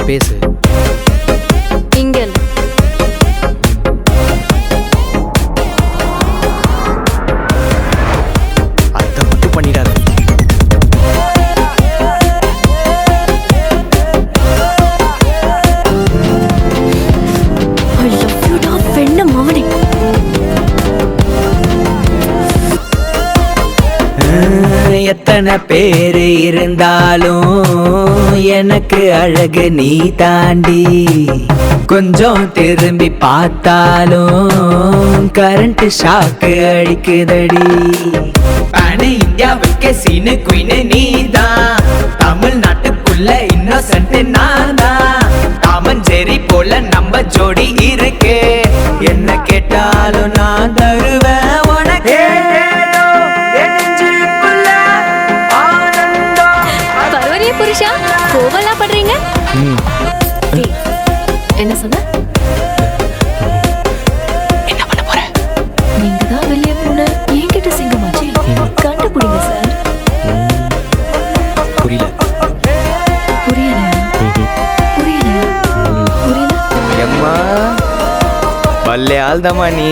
பேசு. இங்க இல்ல. அதை மட்டும் பண்ணிடாத. I love you டா வெண்ண மாவனே. எத்தனை பேரு இருந்தாலும் எனக்கு அழகு நீ தாண்டி. கொஞ்சம் திரும்பி பார்த்தாலும் கரண்ட் ஷாக்கு அடிக்குதடி. பானு இந்தியாவுக்கு சீனு குயினு நீதான். தமிழ்நாட்டுக்குள்ள இன்னொசன்ட் நான் தான். டாமன் ஜெரி போல நம்ம ஜோடி இருக்கு. என்ன கேட்டாலும் நான் தருவேன் உனக்கு. பரவரிய புருஷா கோவலா பண்றீங்க? என்ன சொன்ன? என்ன பண்ண போற? நீங்க தான் வெளியே போன என்கிட்ட சிங்கமாச்சு. கண்டுபிடிங்க சார். புரியல. புரியல. புரியல. புரியல. எம்மா பல்லே ஆள்தம்மா நீ.